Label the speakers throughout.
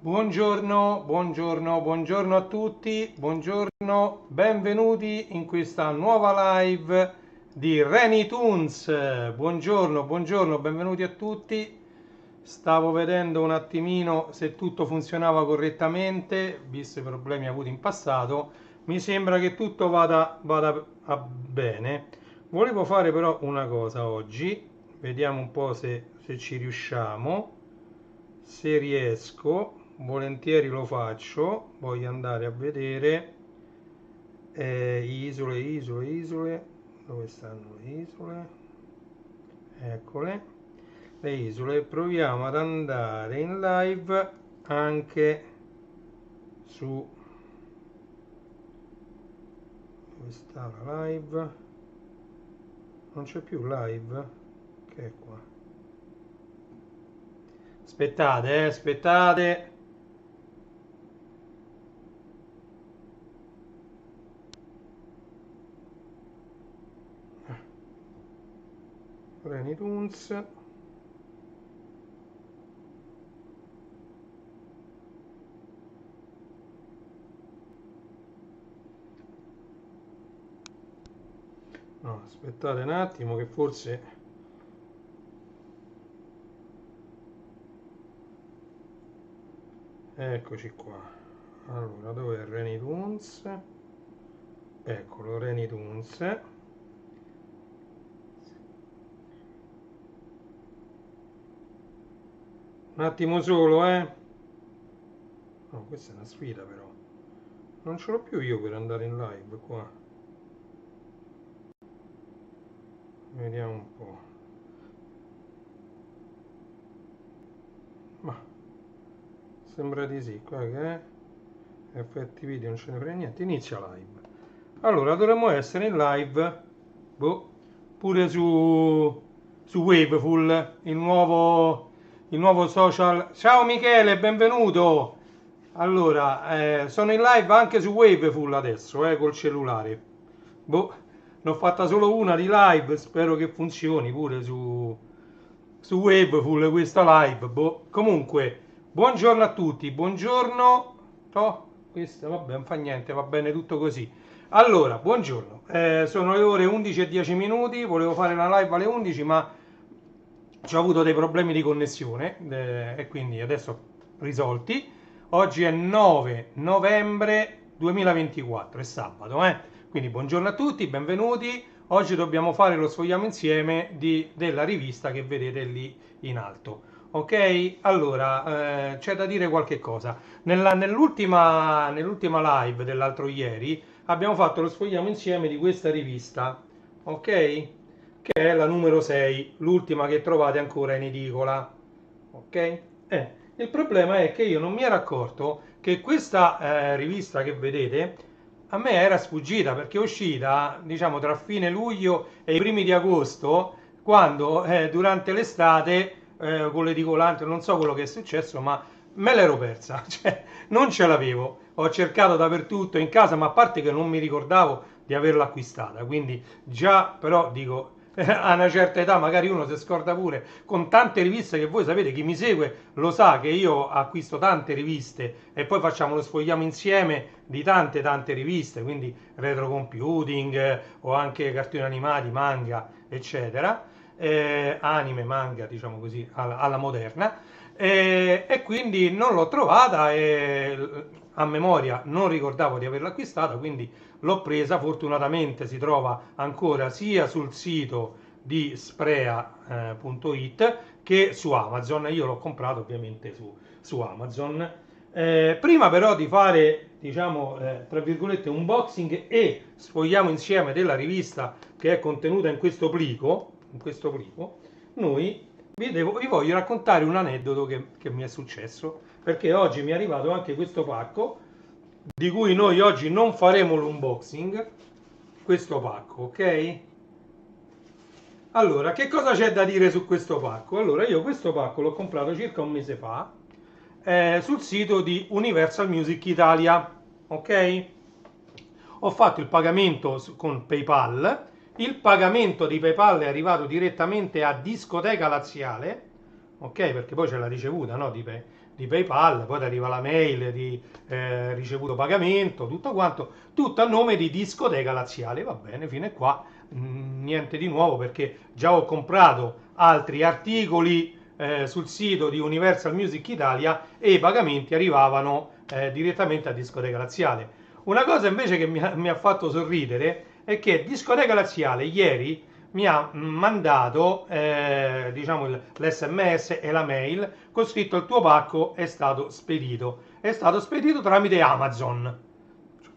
Speaker 1: Buongiorno, buongiorno, buongiorno a tutti, buongiorno, benvenuti in questa nuova live di Reni Toons. Buongiorno, buongiorno, benvenuti a tutti. Stavo vedendo un attimino se tutto funzionava correttamente, visto i problemi avuti in passato. Mi sembra che tutto vada bene. Volevo fare però una cosa oggi, vediamo un po' se ci riusciamo. Se riesco, volentieri lo faccio. Voglio andare a vedere isole. Dove stanno le isole? Eccole, le isole. Proviamo ad andare in live anche su... Dove sta la live? Non c'è più live? Che è qua? Aspettate, aspettate. Reni Toons. No, aspettate un attimo che forse... Eccoci qua. Allora, dov'è Reni Toons? Eccolo, Reni Toons. Un attimo solo, eh. No, questa è una sfida però. Non ce l'ho più io per andare in live qua. Vediamo un po'. Ma sembra di sì, qua che è. Effetti video non ce ne frega niente. Inizia live. Allora, dovremmo essere in live. Boh, pure su Waveful, il nuovo social. Ciao Michele, benvenuto. Allora, sono in live anche su Waveful adesso, col cellulare. Boh, ne ho fatta solo una di live, spero che funzioni pure su Waveful questa live. Boh. Comunque, buongiorno a tutti, buongiorno. Oh, questa, vabbè, non fa niente, va bene tutto così. Allora, buongiorno, sono le ore 11:10 minuti, volevo fare una live alle 11 ma ho avuto dei problemi di connessione e quindi adesso risolti. Oggi è 9 novembre 2024, è sabato, eh? Quindi buongiorno a tutti, benvenuti. Oggi dobbiamo fare lo sfogliamo insieme della rivista che vedete lì in alto. Ok? Allora, c'è da dire qualche cosa. Nell'ultima live dell'altro ieri abbiamo fatto lo sfogliamo insieme di questa rivista, ok? Che è la numero 6, l'ultima che trovate ancora in edicola, ok? Il problema è che io non mi ero accorto che questa rivista che vedete a me era sfuggita perché è uscita, diciamo, tra fine luglio e i primi di agosto, quando durante l'estate con l'edicolante, non so quello che è successo, ma me l'ero persa, cioè non ce l'avevo. Ho cercato dappertutto in casa, ma a parte che non mi ricordavo di averla acquistata, quindi già però dico a una certa età magari uno si scorda pure con tante riviste che voi sapete, chi mi segue lo sa che io acquisto tante riviste e poi facciamo lo sfogliamo insieme di tante riviste, quindi retro computing o anche cartoni animati, manga, eccetera, anime, manga, diciamo così, alla moderna. E quindi non l'ho trovata e a memoria non ricordavo di averla acquistata, quindi l'ho presa. Fortunatamente si trova ancora sia sul sito di sprea.it che su Amazon. Io l'ho comprato ovviamente su Amazon. Prima però di fare, diciamo, tra virgolette, unboxing e sfogliamo insieme della rivista che è contenuta in questo plico, noi vi voglio raccontare un aneddoto che mi è successo, perché oggi mi è arrivato anche questo pacco, di cui noi oggi non faremo l'unboxing, questo pacco, ok? Allora, che cosa c'è da dire su questo pacco? Allora, io questo pacco l'ho comprato circa un mese fa sul sito di Universal Music Italia, ok? Ho fatto il pagamento con PayPal. Il pagamento di PayPal è arrivato direttamente a Discoteca Laziale, ok? Perché poi c'è la ricevuta, no? di PayPal, poi ti arriva la mail di ricevuto pagamento, tutto quanto, tutto a nome di Discoteca Laziale. Va bene, fino a qua niente di nuovo, perché già ho comprato altri articoli sul sito di Universal Music Italia e i pagamenti arrivavano direttamente a Discoteca Laziale. Una cosa invece che mi ha fatto sorridere è che Discoteca Laziale ieri mi ha mandato diciamo l'SMS e la mail con scritto: il tuo pacco è stato spedito. È stato spedito tramite Amazon.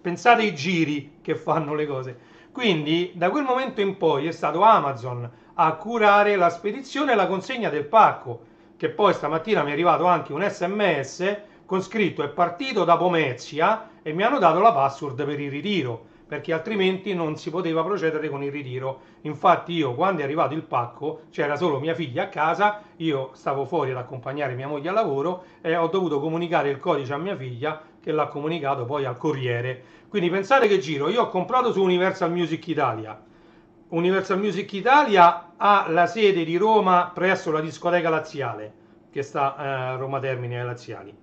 Speaker 1: Pensate ai giri che fanno le cose. Quindi da quel momento in poi è stato Amazon a curare la spedizione e la consegna del pacco, che poi stamattina mi è arrivato anche un SMS con scritto: è partito da Pomezia e mi hanno dato la password per il ritiro, perché altrimenti non si poteva procedere con il ritiro. Infatti io, quando è arrivato il pacco, c'era solo mia figlia a casa, io stavo fuori ad accompagnare mia moglie al lavoro e ho dovuto comunicare il codice a mia figlia, che l'ha comunicato poi al corriere. Quindi pensate che giro, io ho comprato su Universal Music Italia. Universal Music Italia ha la sede di Roma presso la discoteca Laziale, che sta a Roma Termini ai Laziali,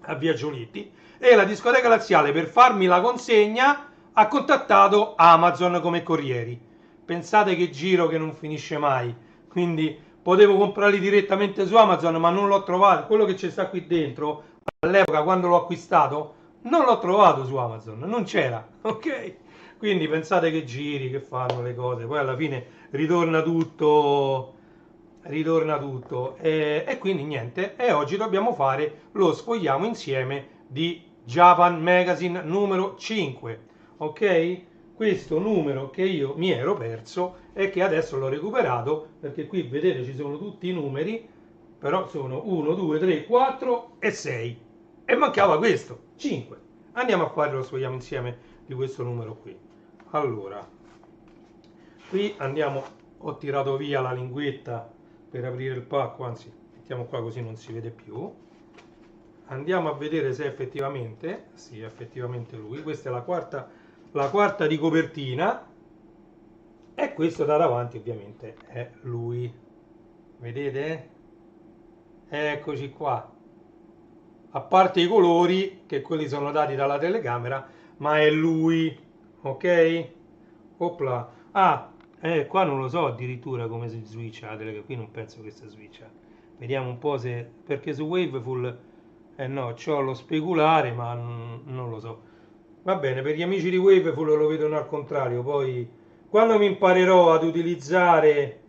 Speaker 1: a Via Giolitti, e la discoteca Laziale, per farmi la consegna, ha contattato Amazon come corrieri. Pensate che giro che non finisce mai. Quindi potevo comprarli direttamente su Amazon, ma non l'ho trovato. Quello che c'è sta qui dentro, all'epoca quando l'ho acquistato, non l'ho trovato su Amazon, non c'era, ok? Quindi pensate che giri che fanno le cose, poi alla fine ritorna tutto, e quindi niente, e oggi dobbiamo fare lo sfogliamo insieme di Japan Magazine numero 5, ok? Questo numero che io mi ero perso e che adesso l'ho recuperato, perché qui vedete ci sono tutti i numeri, però sono 1, 2, 3, 4 e 6 e mancava questo, 5. Andiamo a fare lo sfogliamo insieme di questo numero qui. Allora, qui andiamo, ho tirato via la linguetta per aprire il pacco, anzi mettiamo qua così non si vede più. Andiamo a vedere se effettivamente, sì, effettivamente lui. Questa è la quarta di copertina e questo da davanti ovviamente è lui. Vedete? Eccoci qua. A parte i colori, che quelli sono dati dalla telecamera, ma è lui, ok? Opla. Ah, qua non lo so addirittura come si switcha la telecamera, qui non penso che si switcha. Vediamo un po' se, perché su Waveful, no, c'ho lo speculare, ma non lo so. Va bene, per gli amici di Waveful lo vedono al contrario, poi quando mi imparerò ad utilizzare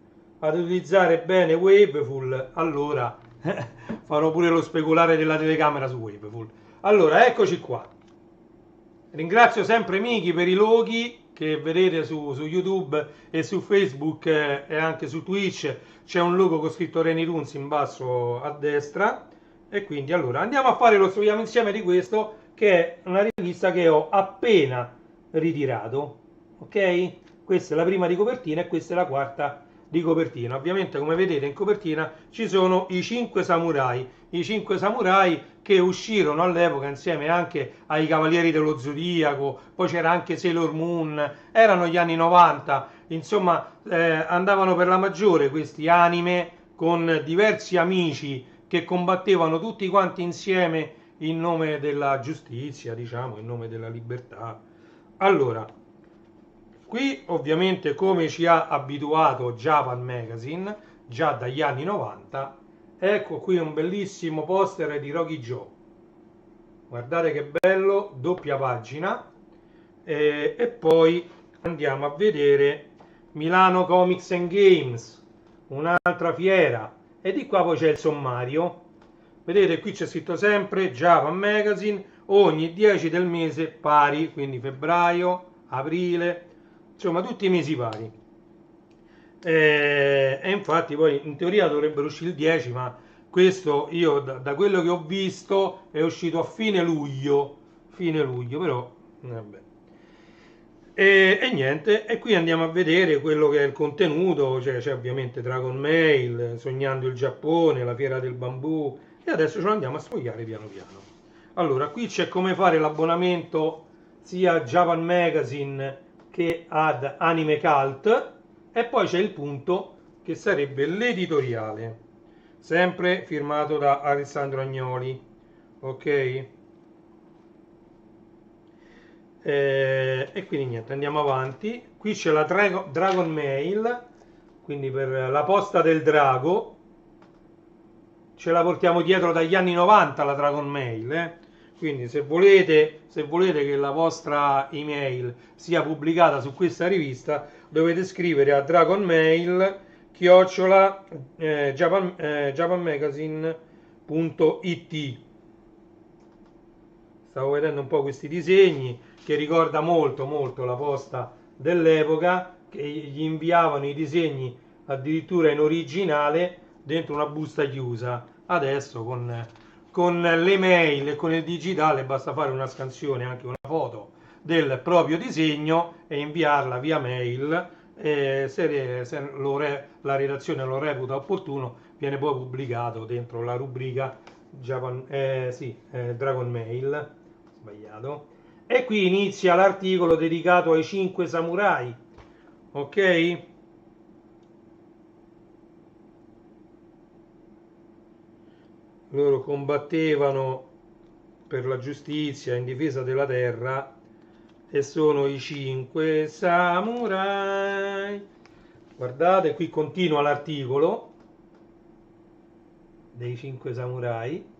Speaker 1: bene Waveful, allora farò pure lo speculare della telecamera su Waveful. Allora, eccoci qua. Ringrazio sempre Miki per i loghi che vedete su YouTube e su Facebook e anche su Twitch. C'è un logo con scritto Reni Runs in basso a destra. E quindi allora andiamo a fare lo studiamo insieme di questo, che è una rivista che ho appena ritirato. Ok? Questa è la prima di copertina e questa è la quarta di copertina. Ovviamente, come vedete, in copertina ci sono i 5 samurai, che uscirono all'epoca insieme anche ai Cavalieri dello Zodiaco, poi c'era anche Sailor Moon, erano gli anni 90, insomma andavano per la maggiore questi anime con diversi amici che combattevano tutti quanti insieme in nome della giustizia, diciamo, in nome della libertà. Allora, qui ovviamente, come ci ha abituato Japan Magazine già dagli anni 90, ecco qui un bellissimo poster di Rocky Joe. Guardate che bello, doppia pagina. E poi andiamo a vedere Milano Comics and Games, un'altra fiera. E di qua poi c'è il sommario. Vedete, qui c'è scritto sempre Japan Magazine, ogni 10 del mese pari, quindi febbraio, aprile, insomma tutti i mesi pari. E infatti poi in teoria dovrebbero uscire il 10, ma questo io da quello che ho visto è uscito a fine luglio, però vabbè. E niente, e qui andiamo a vedere quello che è il contenuto, cioè c'è ovviamente Dragon Mail, Sognando il Giappone, la Fiera del Bambù, e adesso ce lo andiamo a sfogliare piano piano. Allora, qui c'è come fare l'abbonamento sia a Japan Magazine che ad Anime Cult, e poi c'è il punto che sarebbe l'editoriale. sempre firmato da Alessandro Agnoli, ok? E quindi niente, andiamo avanti. Qui c'è la Dragon Mail, quindi per la posta del drago. Ce la portiamo dietro dagli anni 90 la Dragon Mail, quindi se volete che la vostra email sia pubblicata su questa rivista, dovete scrivere a Dragon Mail chiocciola japanmagazine.it. Stavo vedendo un po' questi disegni che ricorda molto la posta dell'epoca, che gli inviavano i disegni addirittura in originale dentro una busta chiusa. Adesso con le mail e con il digitale basta fare una scansione, anche una foto del proprio disegno e inviarla via mail. Se la redazione lo reputa opportuno, viene poi pubblicato dentro la rubrica Dragon Mail. Sbagliato. E qui inizia l'articolo dedicato ai 5 samurai, ok? Loro combattevano per la giustizia in difesa della terra e sono i 5 samurai. Guardate, qui continua l'articolo dei 5 samurai.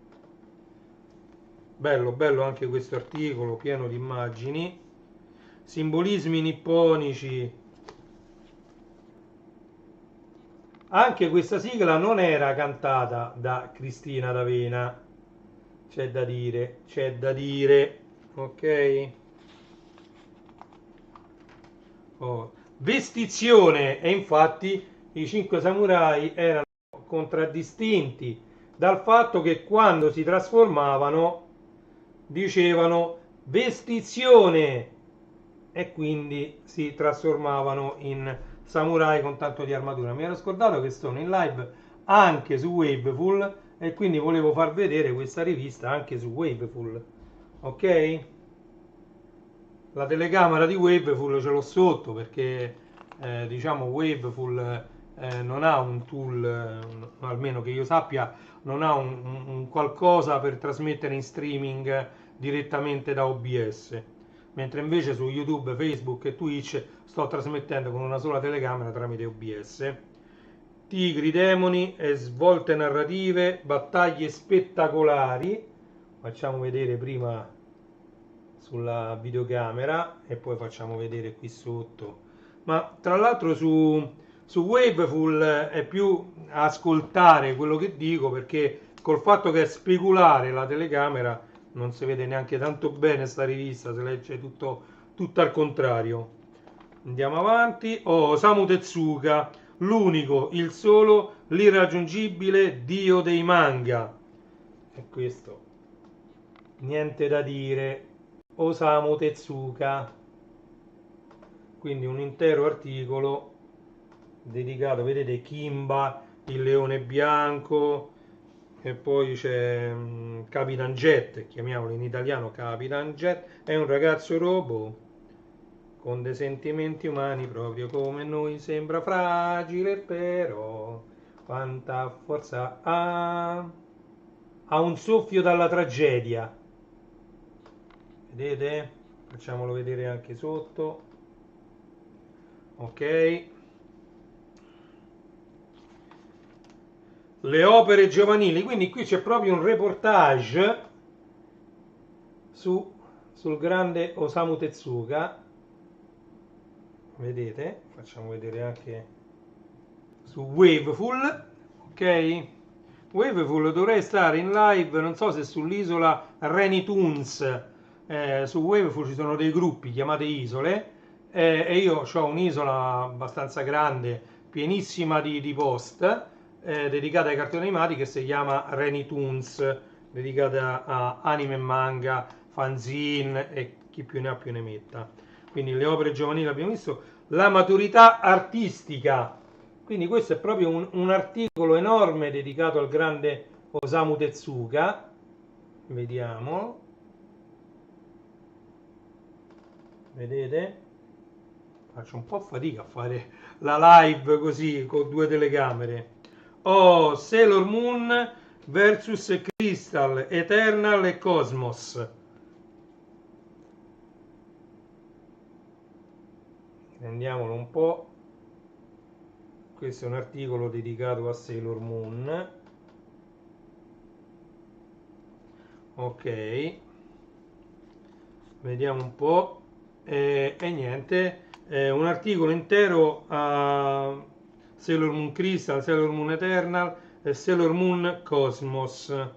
Speaker 1: Bello anche questo articolo, pieno di immagini, simbolismi nipponici. Anche questa sigla non era cantata da Cristina D'Avena, c'è da dire, ok? Oh. Vestizione, e infatti i 5 samurai erano contraddistinti dal fatto che quando si trasformavano dicevano vestizione e quindi si trasformavano in samurai con tanto di armatura. Mi ero scordato che sono in live anche su Waveful e quindi volevo far vedere questa rivista anche su Waveful, ok? La telecamera di Waveful ce l'ho sotto perché diciamo Waveful non ha un tool, almeno che io sappia, non ha un qualcosa per trasmettere in streaming direttamente da OBS, mentre invece su YouTube, Facebook e Twitch sto trasmettendo con una sola telecamera tramite OBS. Tigri, demoni e svolte narrative, battaglie spettacolari. Facciamo vedere prima sulla videocamera e poi facciamo vedere qui sotto. Ma tra l'altro su Waveful è più ascoltare quello che dico, perché col fatto che è speculare la telecamera non si vede neanche tanto bene sta rivista, si legge tutto al contrario. Andiamo avanti. Osamu Tezuka, l'unico, il solo, l'irraggiungibile dio dei manga. E questo niente da dire. Osamu Tezuka, quindi un intero articolo dedicato, vedete Kimba, il leone bianco, e poi c'è Capitan Jet, chiamiamolo in italiano Capitan Jet, è un ragazzo robot con dei sentimenti umani proprio come noi, sembra fragile però quanta forza ha un soffio dalla tragedia, vedete? Facciamolo vedere anche sotto, ok? Le opere giovanili, quindi qui c'è proprio un reportage sul grande Osamu Tezuka, vedete? Facciamo vedere anche su Waveful, ok? Waveful dovrei stare in live, non so se sull'isola Reni Toons, su Waveful ci sono dei gruppi chiamate isole, e io ho un'isola abbastanza grande, pienissima di post, dedicata ai cartoni animati, che si chiama Reni Toons, dedicata a anime e manga, fanzine e chi più ne ha più ne metta. Quindi le opere giovanili abbiamo visto, la maturità artistica. Quindi questo è proprio un articolo enorme dedicato al grande Osamu Tezuka. Vediamo. Vedete? Faccio un po' fatica a fare la live così con due telecamere. Oh, Sailor Moon versus Crystal, Eternal e Cosmos. Prendiamolo un po'. Questo è un articolo dedicato a Sailor Moon. Ok, vediamo un po'. E niente, un articolo intero a Sailor Moon Crystal, Sailor Moon Eternal e Sailor Moon Cosmos.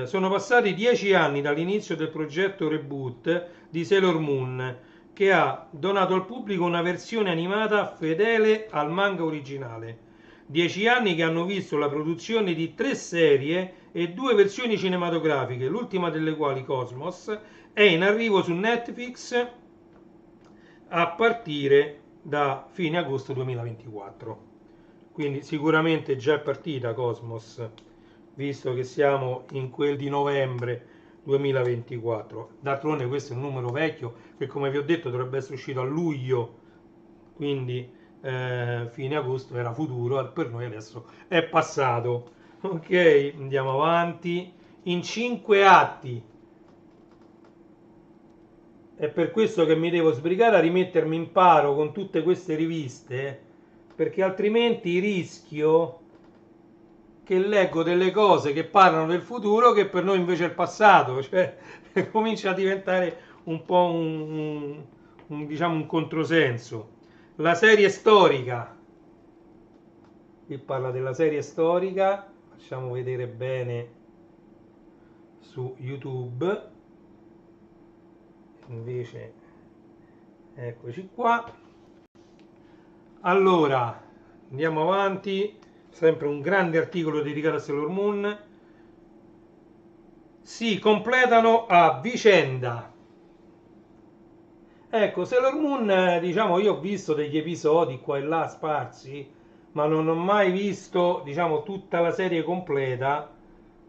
Speaker 1: Sono passati 10 anni dall'inizio del progetto reboot di Sailor Moon, che ha donato al pubblico una versione animata fedele al manga originale. 10 anni che hanno visto la produzione di 3 serie e 2 versioni cinematografiche, l'ultima delle quali, Cosmos, è in arrivo su Netflix a partire da fine agosto 2024. Quindi sicuramente già è partita Cosmos, visto che siamo in quel di novembre 2024. D'altronde questo è un numero vecchio che, come vi ho detto, dovrebbe essere uscito a luglio, quindi fine agosto era futuro, per noi adesso è passato. Ok, andiamo avanti. In 5 atti. È per questo che mi devo sbrigare a rimettermi in paro con tutte queste riviste, perché altrimenti rischio che leggo delle cose che parlano del futuro che per noi invece è il passato, cioè comincia a diventare un po' diciamo un controsenso. La serie storica, qui parla della serie storica, facciamo vedere bene su YouTube, invece eccoci qua. Allora, andiamo avanti, sempre un grande articolo dedicato a Sailor Moon. Si completano a vicenda. Ecco, Sailor Moon, diciamo, io ho visto degli episodi qua e là sparsi, ma non ho mai visto, diciamo, tutta la serie completa.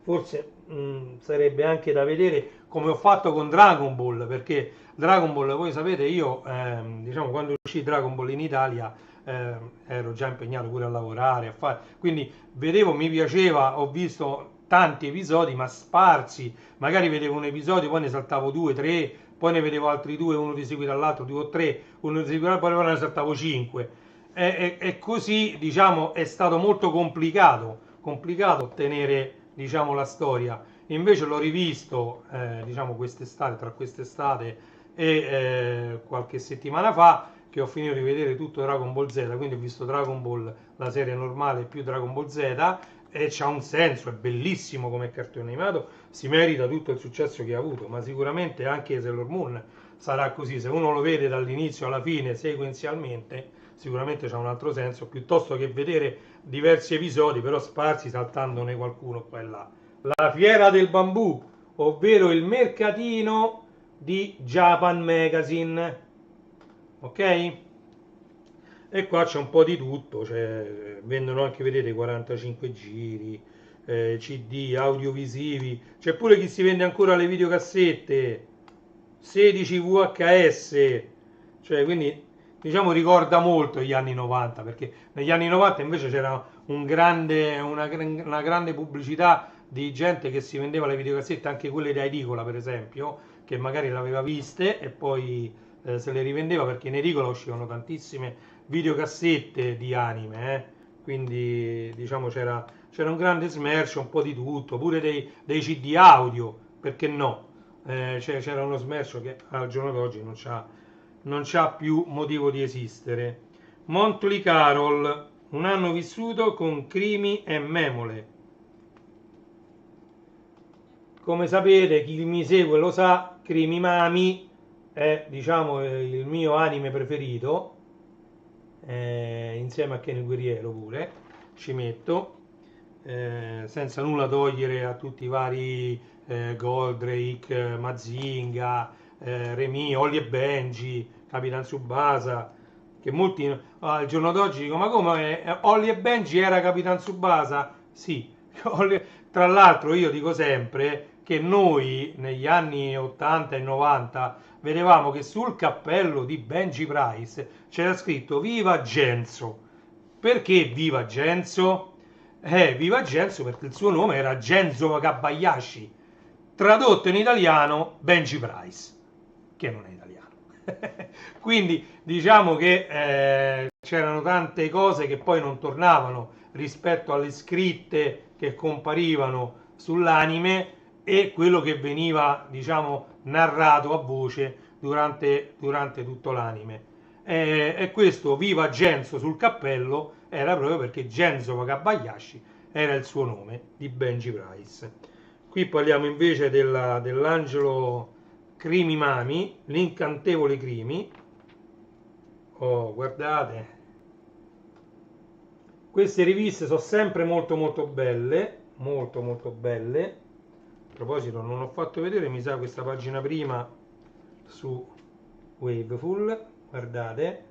Speaker 1: Forse sarebbe anche da vedere, come ho fatto con Dragon Ball, perché Dragon Ball, voi sapete, io, diciamo, quando uscì Dragon Ball in Italia, ero già impegnato pure a lavorare, a fare, quindi vedevo, mi piaceva, ho visto tanti episodi, ma sparsi, magari vedevo un episodio, poi ne saltavo due, tre, poi ne vedevo altri due, uno di seguito all'altro, due o tre, uno di seguito all'altro, poi ne saltavo cinque. E così, diciamo, è stato molto complicato ottenere, diciamo, la storia. Invece l'ho rivisto, diciamo, quest'estate, tra quest'estate e qualche settimana fa, che ho finito di vedere tutto Dragon Ball Z, quindi ho visto Dragon Ball, la serie normale più Dragon Ball Z, e c'ha un senso, è bellissimo come cartone animato, si merita tutto il successo che ha avuto, ma sicuramente anche Sailor Moon sarà così, se uno lo vede dall'inizio alla fine sequenzialmente, sicuramente c'ha un altro senso, piuttosto che vedere diversi episodi però sparsi saltandone qualcuno qua e là. La fiera del bambù, ovvero il mercatino di Japan Magazine, ok? E qua c'è un po' di tutto, cioè, vendono anche, vedete, 45 giri, CD, audiovisivi, c'è pure chi si vende ancora le videocassette, 16 VHS, cioè quindi diciamo ricorda molto gli anni 90, perché negli anni 90 invece c'era una grande pubblicità di gente che si vendeva le videocassette, anche quelle da edicola per esempio, che magari le aveva viste e poi se le rivendeva, perché in edicola uscivano tantissime videocassette di anime, quindi diciamo c'era un grande smercio, un po' di tutto, pure dei CD audio, perché no? C'era uno smercio che al giorno d'oggi non c'ha più motivo di esistere. Monthly Carol, un anno vissuto con crimi e memole. Come sapete, chi mi segue lo sa, Crimi Mami è, diciamo, il mio anime preferito, insieme a Ken il Guerriero pure, ci metto, senza nulla togliere a tutti i vari Goldrake, Mazinga, Remy, Holly e Benji, Capitan Tsubasa, che molti al giorno d'oggi dicono: ma come Holly e Benji era Capitan Tsubasa? Sì. Tra l'altro io dico sempre che noi negli anni 80 e 90 vedevamo che sul cappello di Benji Price c'era scritto Viva Genzo. Perché Viva Genzo? Viva Genzo perché il suo nome era Genzo Wakabayashi, tradotto in italiano Benji Price, che non è italiano. Quindi diciamo che c'erano tante cose che poi non tornavano rispetto alle scritte che comparivano sull'anime e quello che veniva, diciamo, narrato a voce durante tutto l'anime. E questo Viva Genzo sul cappello era proprio perché Genzo Wakabayashi era il suo nome di Benji Price. Qui parliamo invece dell'angelo Crimi Mami, l'incantevole Crimi. Oh, guardate, queste riviste sono sempre molto molto belle, molto molto belle. A proposito, non ho fatto vedere, mi sa, questa pagina prima su Waveful, guardate.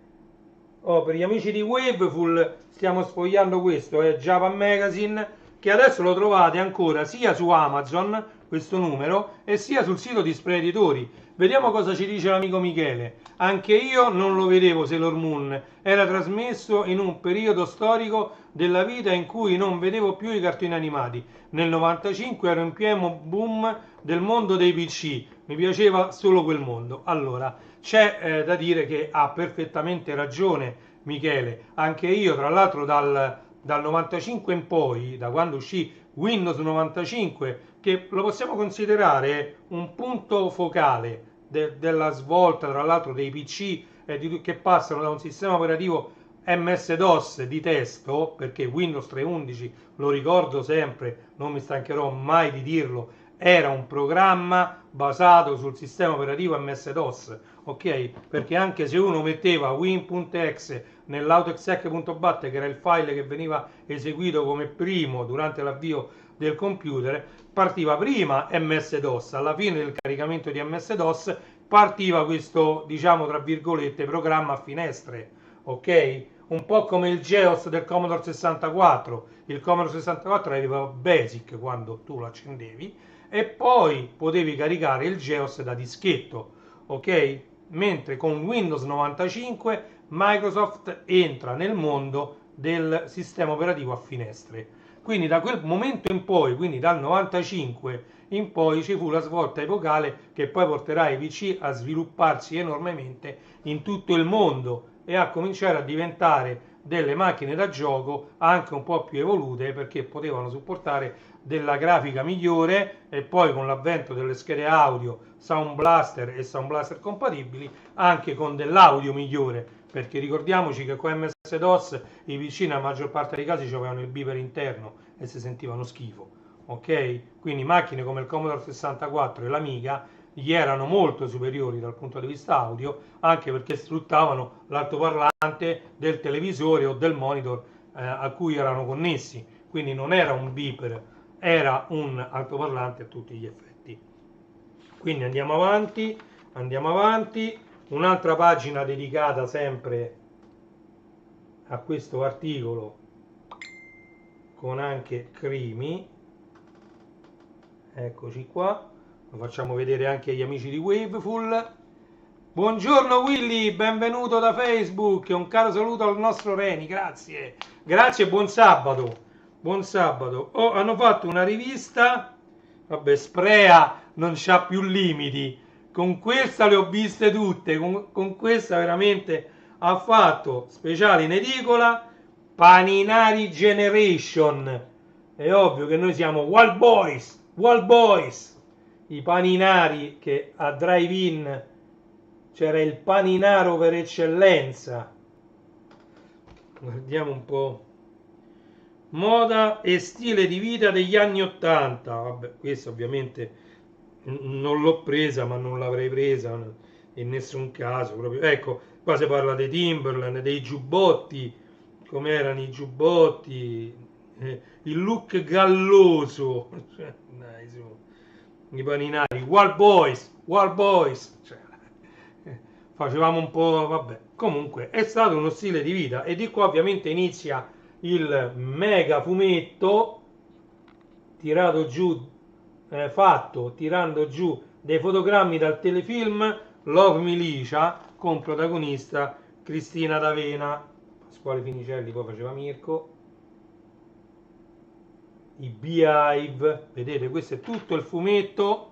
Speaker 1: Oh, per gli amici di Waveful stiamo sfogliando questo, è Japan Magazine, che adesso lo trovate ancora sia su Amazon, questo numero, e sia sul sito di Spray Editori. Vediamo cosa ci dice l'amico Michele. Anche io non lo vedevo Sailor Moon, era trasmesso in un periodo storico della vita in cui non vedevo più i cartoni animati. Nel 95 ero in pieno boom del mondo dei PC, mi piaceva solo quel mondo. Allora, c'è da dire che ha perfettamente ragione Michele, anche io tra l'altro dal 95 in poi, da quando uscì Windows 95, che lo possiamo considerare un punto focale della svolta tra l'altro dei PC che passano da un sistema operativo MS-DOS di testo, perché Windows 3.11, lo ricordo sempre, non mi stancherò mai di dirlo, era un programma basato sul sistema operativo MS-DOS, ok? Perché anche se uno metteva win.exe nell'autoexec.bat, che era il file che veniva eseguito come primo durante l'avvio del computer, partiva prima MS-DOS, alla fine del caricamento di MS-DOS partiva questo, diciamo tra virgolette, programma a finestre, ok? Un po' come il GEOS del Commodore 64. Il Commodore 64 aveva Basic quando tu lo accendevi e poi potevi caricare il GEOS da dischetto, ok? Mentre con Windows 95 Microsoft entra nel mondo del sistema operativo a finestre. Quindi da quel momento in poi, quindi dal 95 in poi, ci fu la svolta epocale che poi porterà i PC a svilupparsi enormemente in tutto il mondo e a cominciare a diventare delle macchine da gioco anche un po' più evolute perché potevano supportare della grafica migliore e poi con l'avvento delle schede audio Sound Blaster e Sound Blaster compatibili anche con dell'audio migliore, perché ricordiamoci che con MS-DOS i PC nella maggior parte dei casi avevano il beeper interno e si sentivano schifo, ok? Quindi macchine come il Commodore 64 e l'Amiga gli erano molto superiori dal punto di vista audio, anche perché sfruttavano l'altoparlante del televisore o del monitor a cui erano connessi, quindi non era un beeper, era un altoparlante a tutti gli effetti. Quindi andiamo avanti, andiamo avanti. Un'altra pagina dedicata sempre a questo articolo con anche Crimi, eccoci qua, lo facciamo vedere anche agli amici di Waveful. Buongiorno Willy, benvenuto da Facebook, un caro saluto al nostro Reni, grazie, grazie e buon sabato, buon sabato. Oh, hanno fatto una rivista, vabbè, Sprea non c'ha più limiti, con questa le ho viste tutte, con questa veramente ha fatto speciale in edicola, Paninari Generation, è ovvio che noi siamo Wild Boys, i paninari che a Drive-In c'era il paninaro per eccellenza. Guardiamo un po'. Moda e stile di vita degli anni 80. Vabbè, questa ovviamente non l'ho presa, ma non l'avrei presa in nessun caso. Proprio. Ecco, qua si parla dei Timberland, dei giubbotti, come erano i giubbotti, il look galloso. Cioè, dai, su. I paninari, Wild Boys. Cioè, facevamo un po', vabbè. Comunque, è stato uno stile di vita e di qua ovviamente inizia il mega fumetto tirato giù, fatto tirando giù dei fotogrammi dal telefilm Love Milicia con protagonista Cristina D'Avena. Pasquale Finicelli poi faceva Mirko. i Beehive, vedete, questo è tutto il fumetto.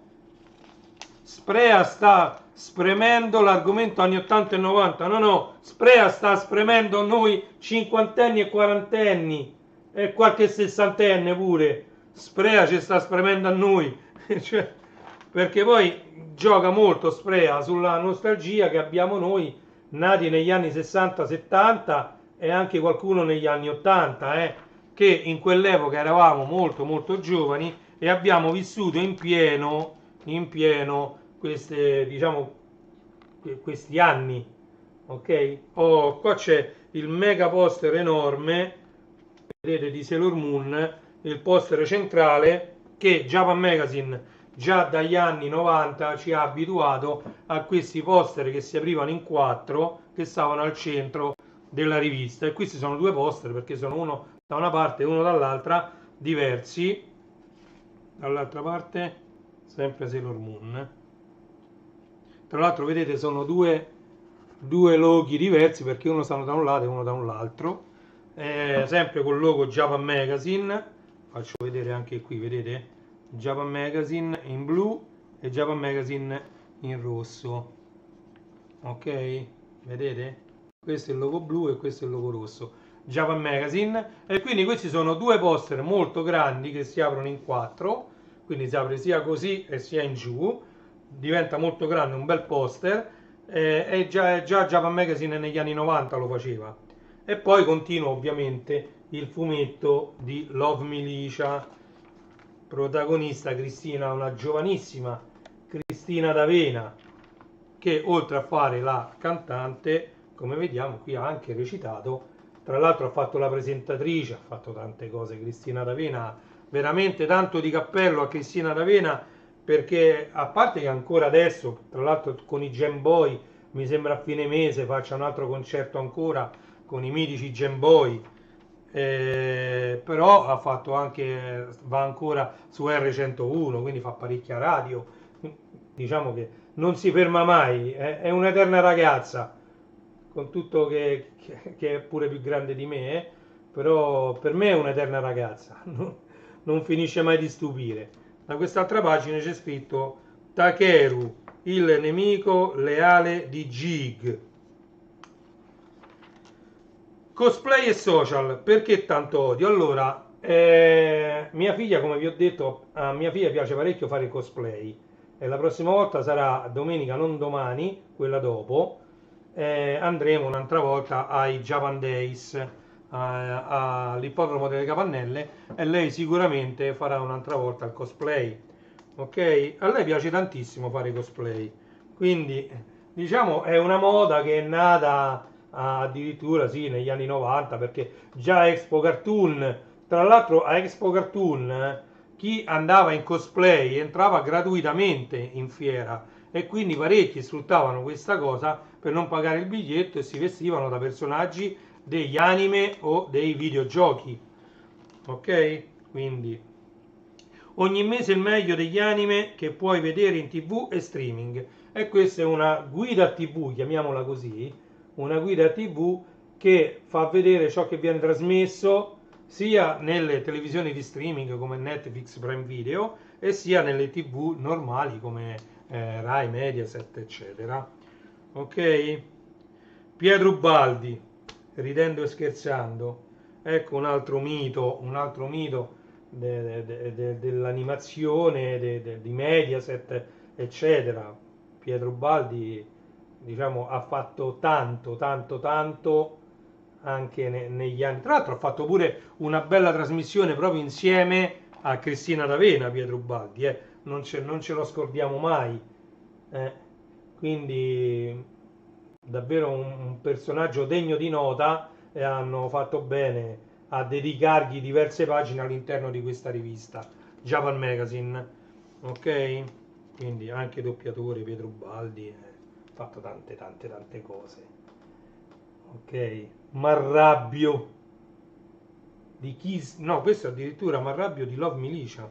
Speaker 1: Sprea sta spremendo l'argomento anni 80 e 90, no, Sprea sta spremendo noi cinquantenni e quarantenni e qualche sessantenne pure. Sprea ci sta spremendo a noi, cioè, perché poi gioca molto Sprea sulla nostalgia che abbiamo noi, nati negli anni 60-70 e anche qualcuno negli anni 80, che in quell'epoca eravamo molto molto giovani e abbiamo vissuto in pieno diciamo, questi anni, ok? Qua c'è il mega poster enorme, vedete, di Sailor Moon, il poster centrale che Japan Magazine già dagli anni 90 ci ha abituato a questi poster che si aprivano in quattro, che stavano al centro della rivista, e questi sono due poster perché sono uno da una parte e uno dall'altra, diversi. Dall'altra parte sempre Sailor Moon. Tra l'altro vedete sono due loghi diversi perché uno sta da un lato e uno da un altro, sempre col logo Japan Magazine. Faccio vedere anche qui, vedete, Japan Magazine in blu e Japan Magazine in rosso, ok, vedete, questo è il logo blu e questo è il logo rosso, Japan Magazine. E quindi questi sono due poster molto grandi che si aprono in quattro, quindi si apre sia così e sia in giù, diventa molto grande, un bel poster, e già Japan Magazine negli anni 90 lo faceva. E poi continua ovviamente il fumetto di Love Milicia, protagonista Cristina, una giovanissima Cristina D'Avena, che oltre a fare la cantante, come vediamo qui, ha anche recitato. Tra l'altro ha fatto la presentatrice, ha fatto tante cose Cristina D'Avena, veramente tanto di cappello a Cristina D'Avena, perché a parte che ancora adesso, tra l'altro con i Gem Boy, mi sembra a fine mese faccia un altro concerto ancora con i mitici Gem Boy, però ha fatto anche, va ancora su R101, quindi fa parecchia radio, diciamo che non si ferma mai, è un'eterna ragazza, con tutto che è pure più grande di me, però per me è un'eterna ragazza, non finisce mai di stupire. Da quest'altra pagina c'è scritto Takeru, il nemico leale di Jig. Cosplay e social, perché tanto odio? Allora, mia figlia, come vi ho detto, a mia figlia piace parecchio fare cosplay, e la prossima volta sarà domenica, non domani, quella dopo, andremo un'altra volta ai Japan Days, all'ippodromo delle Capannelle, e lei sicuramente farà un'altra volta il cosplay, ok? A lei piace tantissimo fare cosplay, quindi diciamo è una moda che è nata addirittura sì negli anni 90, perché già a Expo Cartoon, tra l'altro a Expo Cartoon chi andava in cosplay entrava gratuitamente in fiera, e quindi parecchi sfruttavano questa cosa per non pagare il biglietto e si vestivano da personaggi degli anime o dei videogiochi, ok? Quindi ogni mese il meglio degli anime che puoi vedere in TV e streaming, e questa è una guida TV, chiamiamola così, una guida TV che fa vedere ciò che viene trasmesso sia nelle televisioni di streaming come Netflix, Prime Video, e sia nelle TV normali come Rai, Mediaset, eccetera. Ok? Pietro Baldi, ridendo e scherzando, ecco un altro mito dell'animazione, di Mediaset, eccetera. Pietro Baldi, diciamo, ha fatto tanto anche negli anni. Tra l'altro ha fatto pure una bella trasmissione proprio insieme a Cristina D'Avena, Pietro Baldi, non ce lo scordiamo mai. Quindi davvero un personaggio degno di nota, e hanno fatto bene a dedicargli diverse pagine all'interno di questa rivista Japan Magazine, ok? Quindi anche doppiatore Pietro Baldi, ha fatto tante cose, ok? Marrabbio di Kiss, no, questo addirittura Marrabbio di Love Milicia.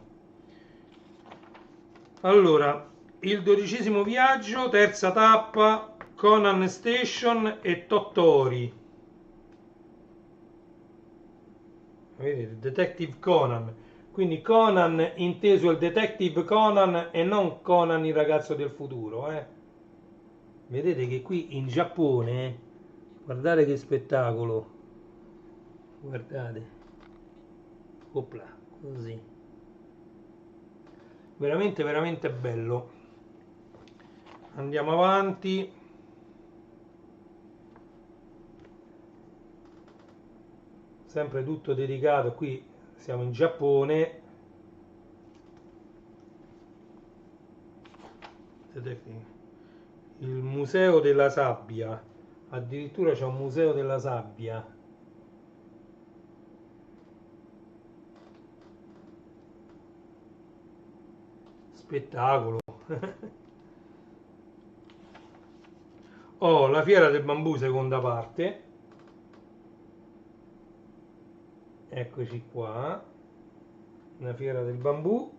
Speaker 1: Allora, il 12° viaggio, terza tappa, Conan Station e Tottori. Vedete, Detective Conan. Quindi Conan inteso il Detective Conan e non Conan il ragazzo del futuro, eh. Vedete che qui in Giappone, guardate che spettacolo, guardate, opla, così, veramente veramente bello. Andiamo avanti. Sempre tutto dedicato, qui siamo in Giappone. Il museo della sabbia, addirittura c'è un museo della sabbia. Spettacolo. Oh, la fiera del bambù seconda parte, eccoci qua, una fiera del bambù.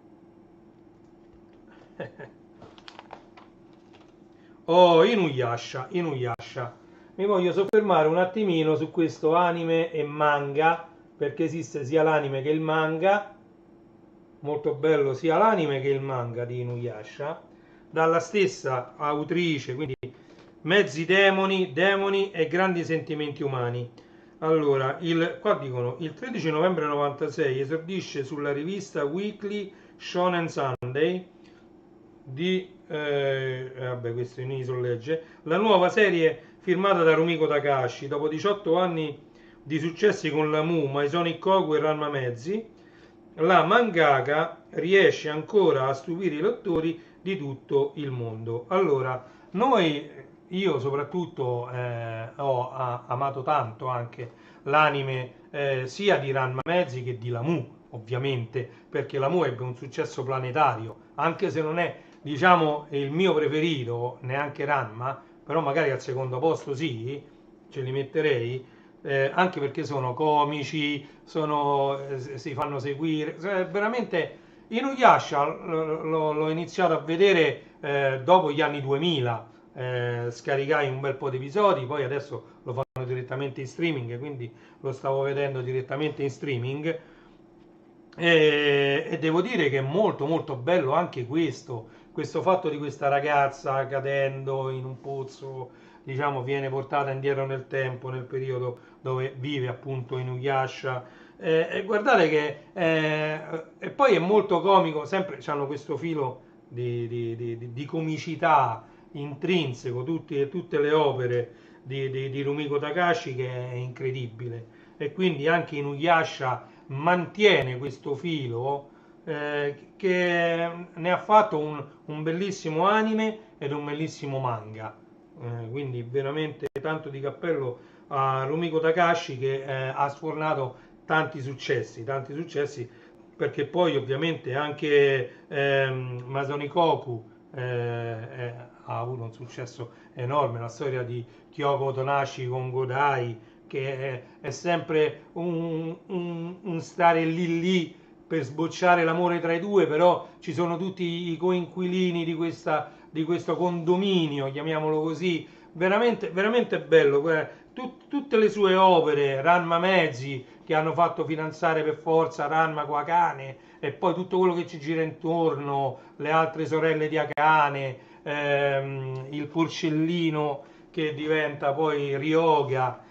Speaker 1: Oh, Inuyasha, Inuyasha. Mi voglio soffermare un attimino su questo anime e manga, perché esiste sia l'anime che il manga, molto bello sia l'anime che il manga di Inuyasha, dalla stessa autrice, quindi mezzi demoni, demoni e grandi sentimenti umani. Allora, qua dicono, il 13 novembre 96 esordisce sulla rivista Weekly Shonen Sunday vabbè, questo in legge, la nuova serie firmata da Rumiko Takahashi dopo 18 anni di successi con la Mu, Maisonic Koku e Ranma Mezzi. La mangaka riesce ancora a stupire i lettori di tutto il mondo. Allora, io soprattutto ho amato tanto anche l'anime sia di Ranma Mezzi che di Lamu, ovviamente, perché Lamu ebbe un successo planetario, anche se non è, diciamo, il mio preferito, neanche Ranma, però magari al secondo posto sì, ce li metterei, anche perché sono comici, si fanno seguire, veramente Inuyasha l'ho iniziato a vedere dopo gli anni 2000, scaricai un bel po' di episodi, poi adesso lo fanno direttamente in streaming, quindi lo stavo vedendo direttamente in streaming e devo dire che è molto molto bello anche questo fatto di questa ragazza cadendo in un pozzo, diciamo, viene portata indietro nel tempo, nel periodo dove vive appunto Inuyasha. E guardate che e poi è molto comico, sempre hanno questo filo di comicità intrinseco, tutte le opere di Rumiko Takahashi, che è incredibile. E quindi anche Inuyasha mantiene questo filo, che ne ha fatto un bellissimo anime ed un bellissimo manga. Quindi veramente tanto di cappello a Rumiko Takahashi, che ha sfornato tanti successi, perché poi ovviamente anche Masonikoku ha avuto un successo enorme, la storia di Kyoko Tonashi con Godai, che è sempre un stare lì lì per sbocciare l'amore tra i due, però ci sono tutti i coinquilini di questo condominio, chiamiamolo così, veramente, veramente bello. Tutte le sue opere, Ranma Mezzi, che hanno fatto finanziare per forza Ranma con Akane, e poi tutto quello che ci gira intorno, le altre sorelle di Akane, il porcellino che diventa poi Ryoga,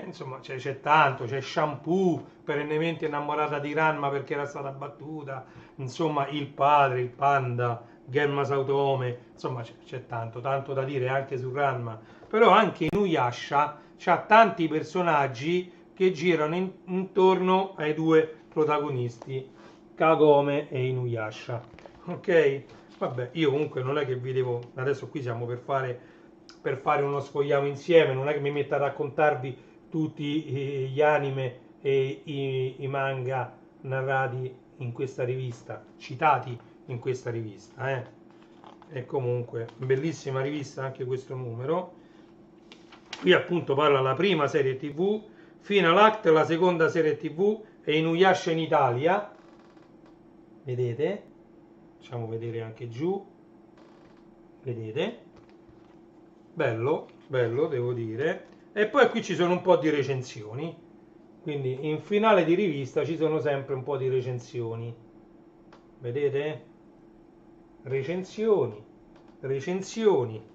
Speaker 1: insomma c'è tanto, c'è Shampoo, perennemente innamorata di Ranma perché era stata battuta, insomma il padre, il panda, Genma Sautome, insomma c'è tanto da dire anche su Ranma, però anche Inuyasha c'ha tanti personaggi che girano intorno ai due protagonisti, Kagome e Inuyasha. Ok? Vabbè, io comunque non è che vi devo, adesso qui siamo per fare uno sfogliamo insieme, non è che mi metto a raccontarvi tutti gli anime e i manga narrati in questa rivista, citati in questa rivista. E comunque, bellissima rivista anche questo numero. Qui appunto parla la prima serie TV, Final Act la seconda serie TV e Inuyasha in Italia. Vedete? Facciamo vedere anche giù. Vedete? Bello, bello, devo dire. E poi qui ci sono un po' di recensioni. Quindi in finale di rivista ci sono sempre un po' di recensioni. Vedete? Recensioni, recensioni.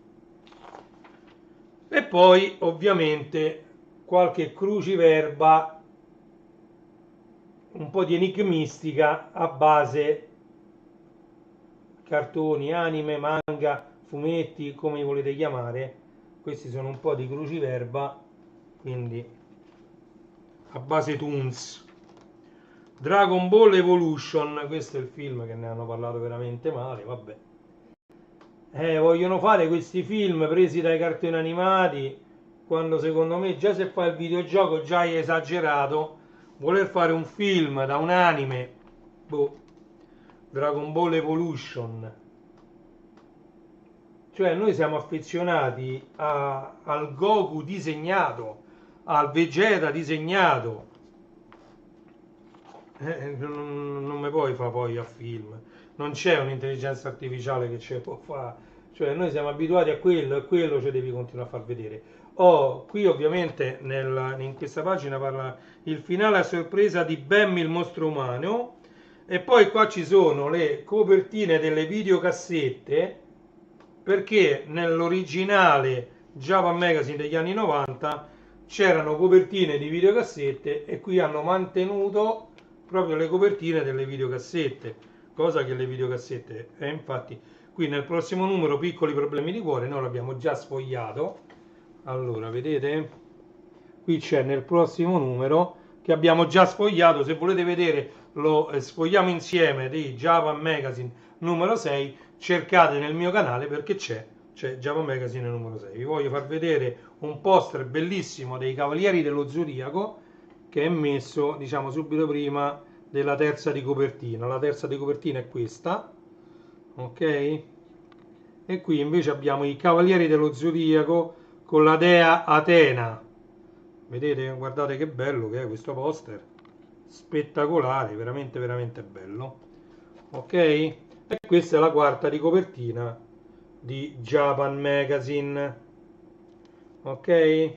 Speaker 1: E poi ovviamente qualche cruciverba un po' di enigmistica a base cartoni, anime, manga, fumetti, come li volete chiamare. Questi sono un po' di cruciverba, quindi a base Toons. Dragon Ball Evolution, questo è il film che ne hanno parlato veramente male, vabbè. Vogliono fare questi film presi dai cartoni animati, quando secondo me già se fa il videogioco già è esagerato. Voler fare un film da un anime, boh, Dragon Ball Evolution. Cioè noi siamo affezionati al Goku disegnato, al Vegeta disegnato. Non mi puoi fare poi a film. Non c'è un'intelligenza artificiale che ce lo può fare. Cioè noi siamo abituati a quello e quello ci devi continuare a far vedere. Qui ovviamente in questa pagina parla il finale a sorpresa di Bambi il mostro umano, e poi qua ci sono le copertine delle videocassette, perché nell'originale Japan Magazine degli anni 90 c'erano copertine di videocassette e qui hanno mantenuto proprio le copertine delle videocassette, cosa che le videocassette, infatti qui nel prossimo numero piccoli problemi di cuore noi l'abbiamo già sfogliato. Allora vedete, qui c'è nel prossimo numero che abbiamo già sfogliato. Se volete vedere lo sfogliamo insieme di Japan Magazine numero 6, cercate nel mio canale perché c'è Japan Magazine numero 6. Vi voglio far vedere un poster bellissimo dei Cavalieri dello Zodiaco che è messo, diciamo, subito prima della terza di copertina. La terza di copertina è questa, ok? E qui invece abbiamo i Cavalieri dello Zodiaco con la dea Atena. Vedete? Guardate che bello che è questo poster. Spettacolare, veramente veramente bello. Ok? E questa è la quarta di copertina di Japan Magazine. Ok?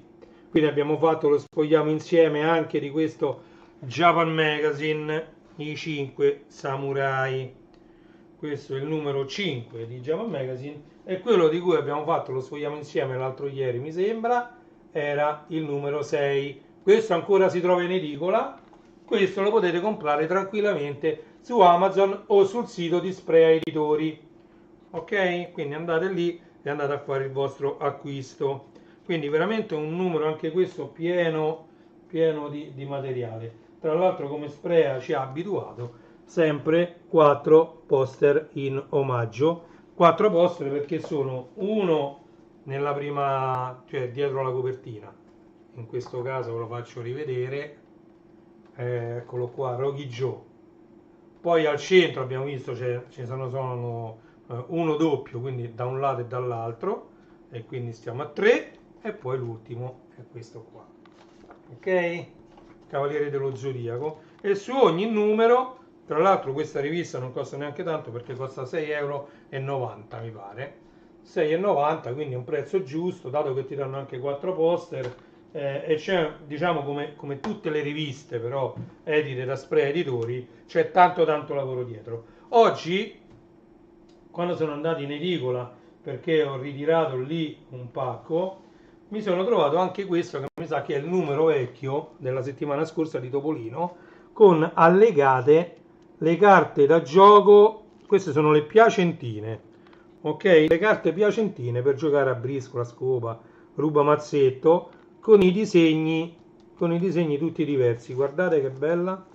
Speaker 1: Quindi abbiamo fatto lo sfogliamo insieme anche di questo Japan Magazine, i 5 samurai. Questo è il numero 5 di Japan Magazine, e quello di cui abbiamo fatto lo sfogliamo insieme l'altro ieri, mi sembra, era il numero 6. Questo ancora si trova in edicola, questo lo potete comprare tranquillamente su Amazon o sul sito di Sprea Editori. Ok? Quindi andate lì e andate a fare il vostro acquisto. Quindi veramente un numero anche questo pieno, pieno di materiale. Tra l'altro, come Sprea ci ha abituato, sempre 4 poster in omaggio. 4 poster perché sono uno nella prima, cioè dietro la copertina. In questo caso ve lo faccio rivedere. Eccolo qua, Rocky Joe. Poi al centro abbiamo visto ci sono uno doppio, quindi da un lato e dall'altro, e quindi stiamo a 3, e poi l'ultimo è questo qua. Ok? Cavaliere dello Zodiaco. E su ogni numero, tra l'altro questa rivista non costa neanche tanto perché costa 6,90 € mi pare. 6,90 €, quindi è un prezzo giusto, dato che ti danno anche 4 poster, e c'è, diciamo, come tutte le riviste però edite da Sprea Editori, c'è tanto tanto lavoro dietro. Oggi, quando sono andato in edicola perché ho ritirato lì un pacco, mi sono trovato anche questo che mi sa che è il numero vecchio della settimana scorsa di Topolino, con allegate le carte da gioco. Queste sono le piacentine, ok? Le carte piacentine per giocare a briscola, scopa, ruba mazzetto, con i disegni tutti diversi. Guardate che bella.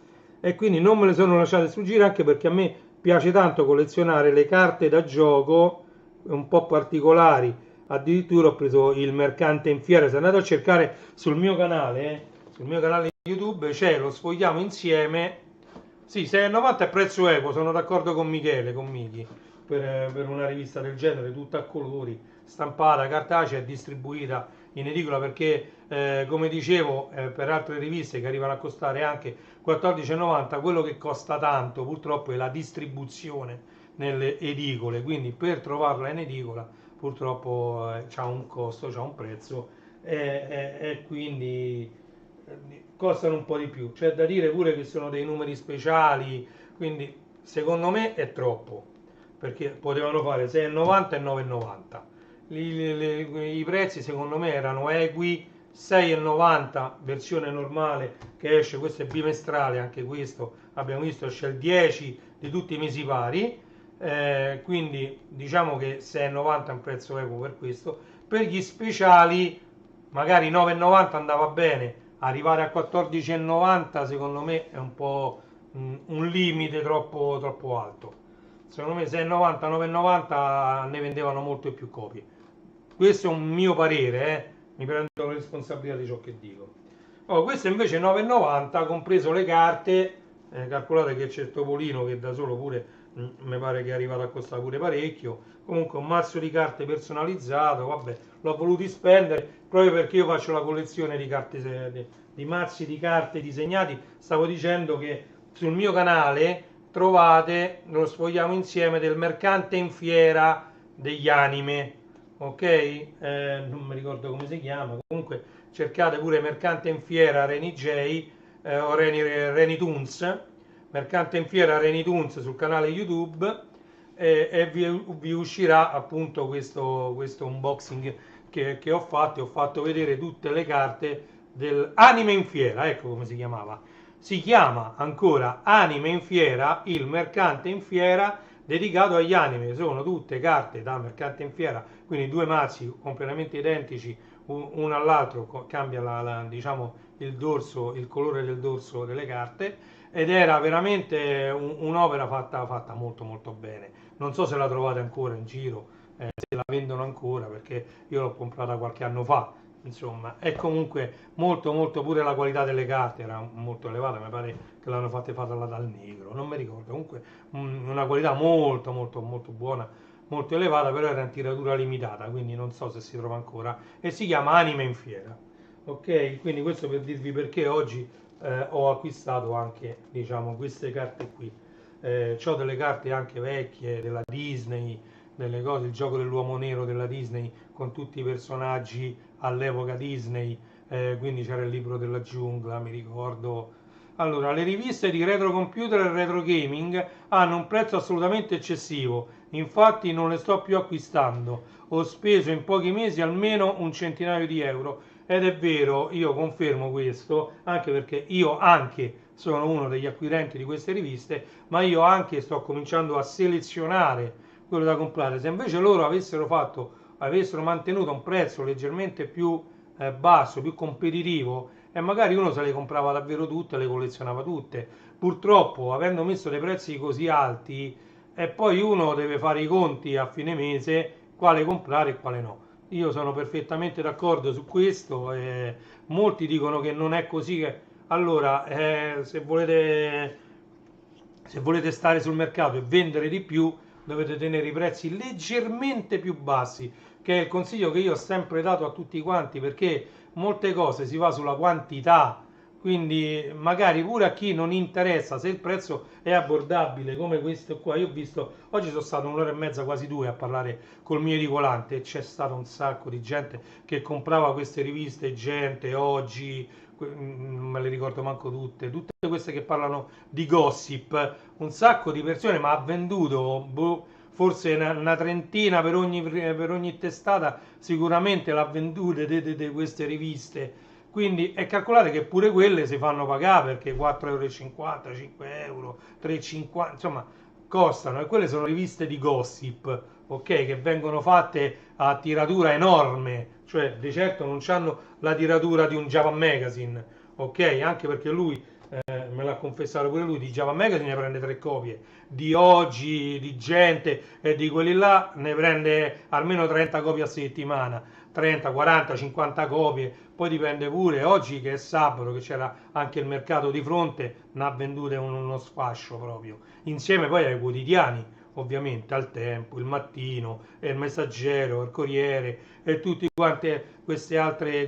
Speaker 1: E quindi non me le sono lasciate sfuggire, anche perché a me piace tanto collezionare le carte da gioco un po' particolari. Addirittura ho preso il mercante in fiera. Se andate a cercare sul mio canale YouTube c'è lo sfogliamo insieme. Sì, 6,90 è prezzo equo, sono d'accordo con Michele, con Miki, per una rivista del genere, tutta a colori, stampata, cartacea e distribuita in edicola, perché come dicevo, per altre riviste che arrivano a costare anche 14,90, quello che costa tanto purtroppo è la distribuzione nelle edicole, quindi per trovarla in edicola purtroppo c'ha un costo, c'ha un prezzo, e quindi costano un po' di più. C'è da dire pure che sono dei numeri speciali, quindi secondo me è troppo, perché potevano fare 6,90 e 9,90. I prezzi secondo me erano equi. 6,90 versione normale che esce, questo è bimestrale, anche questo abbiamo visto esce il 10 di tutti i mesi pari, quindi diciamo che 6,90 è un prezzo equo per questo. Per gli speciali magari 9,90 andava bene, arrivare a 14,90 secondo me è un po' un limite troppo alto. Secondo me 6,90, 9,90 ne vendevano molte più copie. Questo è un mio parere, mi prendo la responsabilità di ciò che dico. Questo invece 9,90, compreso le carte, calcolate che c'è Topolino che da solo pure mi pare che è arrivato a costare pure parecchio. Comunque un mazzo di carte personalizzato, vabbè, l'ho voluto spendere proprio perché io faccio la collezione di carte, di mazzi di carte disegnati. Stavo dicendo che sul mio canale trovate, lo sfogliamo insieme, del mercante in fiera degli anime, ok? Non mi ricordo come si chiama, comunque cercate pure mercante in fiera Reni J o Reni Toons, mercante in fiera Reni Toons sul canale YouTube, e vi uscirà appunto questo unboxing che ho fatto vedere tutte le carte del Anime in Fiera, ecco come si chiamava. Si chiama ancora Anime in Fiera, il mercante in fiera dedicato agli anime. Sono tutte carte da mercante in fiera, quindi due mazzi completamente identici uno all'altro, cambia diciamo, il dorso, il colore del dorso delle carte, ed era veramente un'opera fatta molto bene. Non so se la trovate ancora in giro, se la vendono ancora, perché io l'ho comprata qualche anno fa. Insomma, è comunque molto pure la qualità delle carte era molto elevata, mi pare che l'hanno fatta dal Negro, non mi ricordo, comunque una qualità molto buona, molto elevata, però era in tiratura limitata, quindi non so se si trova ancora, e si chiama Anime in Fiera. Ok, quindi questo per dirvi perché oggi ho acquistato anche, diciamo, queste carte qui. Ho delle carte anche vecchie della Disney, delle cose, il gioco dell'uomo nero della Disney con tutti i personaggi all'epoca Disney, quindi c'era il libro della giungla, mi ricordo. Allora, le riviste di retro computer e retro gaming hanno un prezzo assolutamente eccessivo, infatti non le sto più acquistando. Ho speso in pochi mesi almeno un centinaio di euro, ed è vero, io confermo questo, anche perché io anche sono uno degli acquirenti di queste riviste, ma io anche sto cominciando a selezionare quello da comprare. Se invece loro avessero mantenuto un prezzo leggermente più basso, più competitivo, e magari uno se le comprava davvero tutte, le collezionava tutte. Purtroppo, avendo messo dei prezzi così alti, e poi uno deve fare i conti a fine mese, quale comprare e quale no. Io sono perfettamente d'accordo su questo, molti dicono che non è così. Allora, se volete stare sul mercato e vendere di più, dovete tenere i prezzi leggermente più bassi, che è il consiglio che io ho sempre dato a tutti quanti, perché molte cose si va sulla quantità, quindi magari pure a chi non interessa, se il prezzo è abbordabile come questo qua. Io ho visto, oggi sono stato un'ora e mezza, quasi due, a parlare col mio edicolante, e c'è stato un sacco di gente che comprava queste riviste, gente oggi, non me le ricordo manco tutte queste che parlano di gossip, un sacco di persone, ma ha venduto forse una trentina per ogni testata, sicuramente l'ha vendute di queste riviste. Quindi è calcolate che pure quelle si fanno pagare, perché 4,50 euro, 5 euro, 3,50, insomma, costano, e quelle sono riviste di gossip, ok, che vengono fatte a tiratura enorme, cioè di certo non hanno la tiratura di un Java Magazine, ok, anche perché lui me l'ha confessato pure lui, di Java Magazine ne prende 3 copie, di oggi, di gente e di quelli là ne prende almeno 30 copie a settimana, 30, 40, 50 copie, poi dipende pure, oggi che è sabato, che c'era anche il mercato di fronte, ne ha vendute uno sfascio proprio, insieme poi ai quotidiani, ovviamente, al Tempo, il Mattino, il Messaggero, il Corriere e tutti quanti questi altri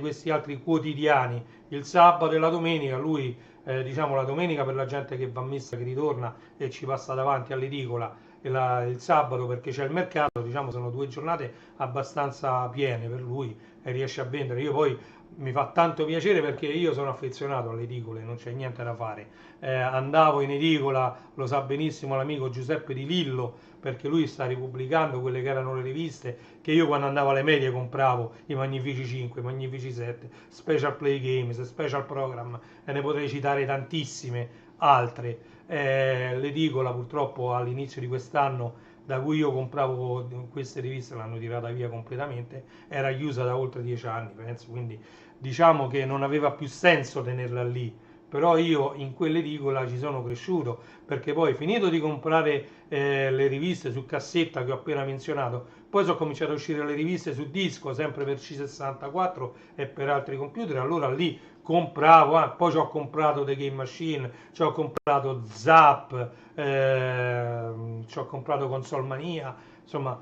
Speaker 1: quotidiani. Il sabato e la domenica, lui, diciamo la domenica per la gente che va a messa, che ritorna e ci passa davanti all'edicola, e il sabato perché c'è il mercato, diciamo sono 2 giornate abbastanza piene per lui, e riesce a vendere. Io poi mi fa tanto piacere perché io sono affezionato alle edicole, non c'è niente da fare. Andavo in edicola, lo sa benissimo l'amico Giuseppe Di Lillo, perché lui sta ripubblicando quelle che erano le riviste che io quando andavo alle medie compravo, i Magnifici 5, i Magnifici 7, Special Play Games, Special Program, e ne potrei citare tantissime altre. L'edicola purtroppo all'inizio di quest'anno, da cui io compravo queste riviste, l'hanno tirata via completamente, era chiusa da oltre 10 anni, penso, quindi diciamo che non aveva più senso tenerla lì. Però io in quell'edicola ci sono cresciuto, perché poi finito di comprare le riviste su cassetta che ho appena menzionato, poi sono cominciate a uscire le riviste su disco, sempre per C64 e per altri computer, allora lì compravo, poi ci ho comprato The Game Machine, ci ho comprato Zap, ci ho comprato Console Mania, insomma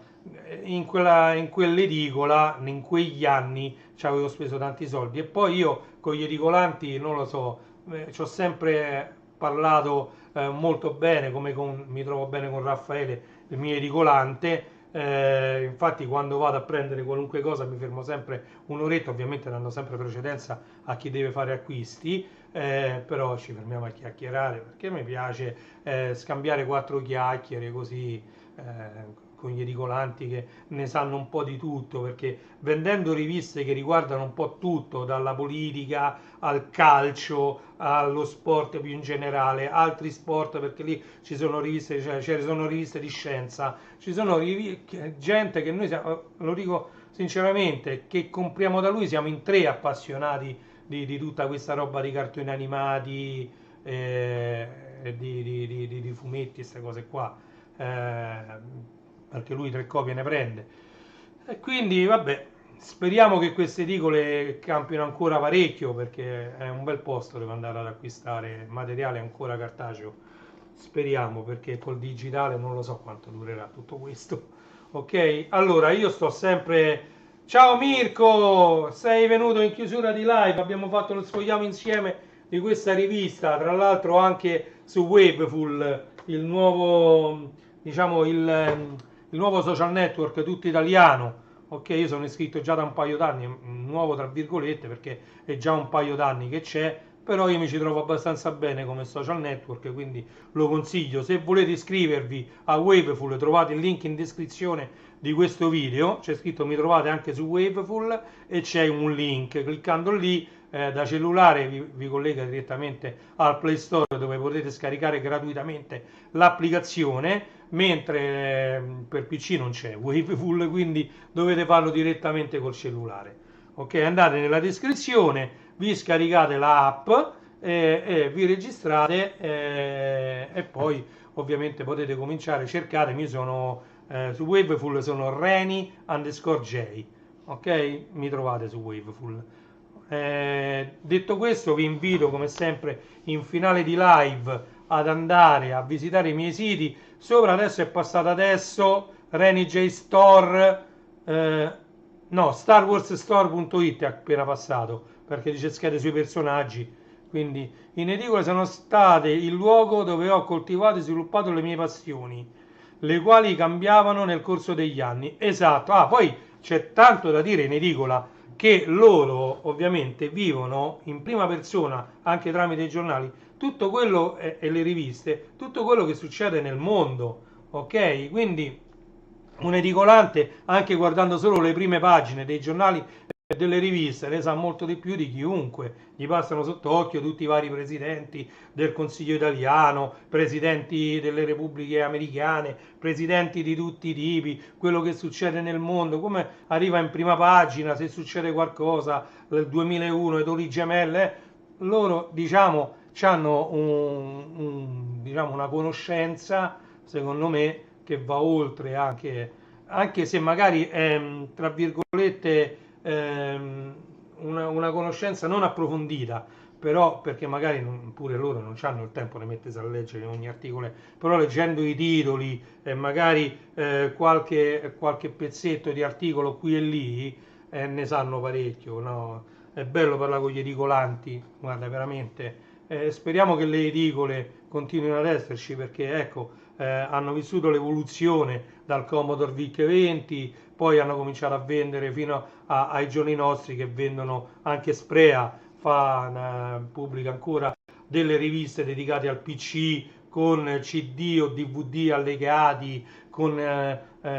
Speaker 1: in quell'edicola, in quegli anni ci avevo speso tanti soldi, e poi io con gli edicolanti non lo so, ci ho sempre parlato molto bene, mi trovo bene con Raffaele, il mio edicolante. Infatti quando vado a prendere qualunque cosa mi fermo sempre un'oretta, ovviamente dando sempre precedenza a chi deve fare acquisti, però ci fermiamo a chiacchierare perché mi piace scambiare quattro chiacchiere così con gli edicolanti che ne sanno un po' di tutto, perché vendendo riviste che riguardano un po' tutto, dalla politica al calcio, allo sport più in generale, altri sport, perché lì ci sono riviste, cioè, ci sono riviste di scienza, ci sono gente che noi siamo, lo dico sinceramente, che compriamo da lui, siamo in tre appassionati di tutta questa roba di cartoni animati, di fumetti, queste cose qua. Perché lui tre copie ne prende. E quindi, vabbè, speriamo che queste edicole campino ancora parecchio, perché è un bel posto dove andare ad acquistare materiale ancora cartaceo. Speriamo, perché col digitale non lo so quanto durerà tutto questo. Ok, allora io sto sempre. Ciao Mirko, sei venuto in chiusura di live, abbiamo fatto lo sfogliamo insieme di questa rivista, tra l'altro anche su Waveful, il nuovo, diciamo, il nuovo social network tutto italiano. Ok, io sono iscritto già da un paio d'anni, nuovo tra virgolette perché è già un paio d'anni che c'è, però io mi ci trovo abbastanza bene come social network, quindi lo consiglio. Se volete iscrivervi a Waveful trovate il link in descrizione di questo video, c'è scritto mi trovate anche su Waveful e c'è un link, cliccando lì da cellulare vi collega direttamente al Play Store, dove potete scaricare gratuitamente l'applicazione, mentre per PC non c'è Waveful, quindi dovete farlo direttamente col cellulare. Ok, andate nella descrizione, vi scaricate l'app e vi registrate e poi ovviamente potete cominciare, cercatemi, sono su Waveful, sono Reni_J, ok? Mi trovate su Waveful. Detto questo, vi invito come sempre in finale di live ad andare a visitare i miei siti. Sopra adesso è passato adesso Reni J Store, no, StarWarsStore.it è appena passato perché dice schede sui personaggi. Quindi in edicola sono state il luogo dove ho coltivato e sviluppato le mie passioni, le quali cambiavano nel corso degli anni. Esatto. Ah, poi c'è tanto da dire in edicola, che loro ovviamente vivono in prima persona anche tramite i giornali tutto quello e le riviste, tutto quello che succede nel mondo, ok? Quindi un edicolante, anche guardando solo le prime pagine dei giornali e delle riviste, ne sa molto di più di chiunque. Gli passano sotto occhio tutti i vari presidenti del Consiglio italiano, presidenti delle repubbliche americane, presidenti di tutti i tipi, quello che succede nel mondo, come arriva in prima pagina, se succede qualcosa, nel 2001, le Torri Gemelle, loro diciamo hanno diciamo, una conoscenza, secondo me, che va oltre anche se magari è, tra virgolette, una conoscenza non approfondita, però perché magari pure loro non hanno il tempo di mettersi a leggere ogni articolo, però leggendo i titoli e magari qualche pezzetto di articolo qui e lì ne sanno parecchio, no? È bello parlare con gli edicolanti, guarda, veramente. Speriamo che le edicole continuino ad esserci perché ecco, hanno vissuto l'evoluzione dal Commodore VIC-20, poi hanno cominciato a vendere fino ai giorni nostri che vendono anche Sprea, pubblica ancora delle riviste dedicate al PC con CD o DVD allegati, con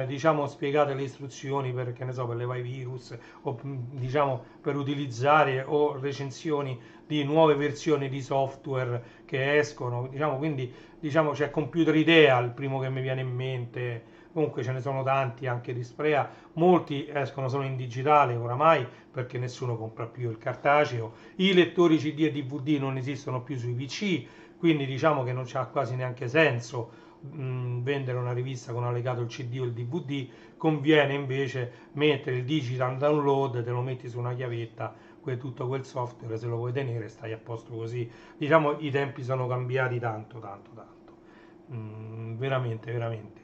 Speaker 1: diciamo spiegate le istruzioni per, che ne so, per levare i virus o diciamo per utilizzare o recensioni di nuove versioni di software che escono, diciamo, quindi diciamo c'è Computer Idea, il primo che mi viene in mente, comunque ce ne sono tanti anche di Sprea, molti escono solo in digitale oramai perché nessuno compra più il cartaceo, i lettori CD e DVD non esistono più sui PC, quindi diciamo che non c'ha quasi neanche senso vendere una rivista con allegato il CD o il DVD, conviene invece mettere il digital download, te lo metti su una chiavetta, tutto quel software se lo vuoi tenere stai a posto così. Diciamo i tempi sono cambiati tanto, veramente, veramente.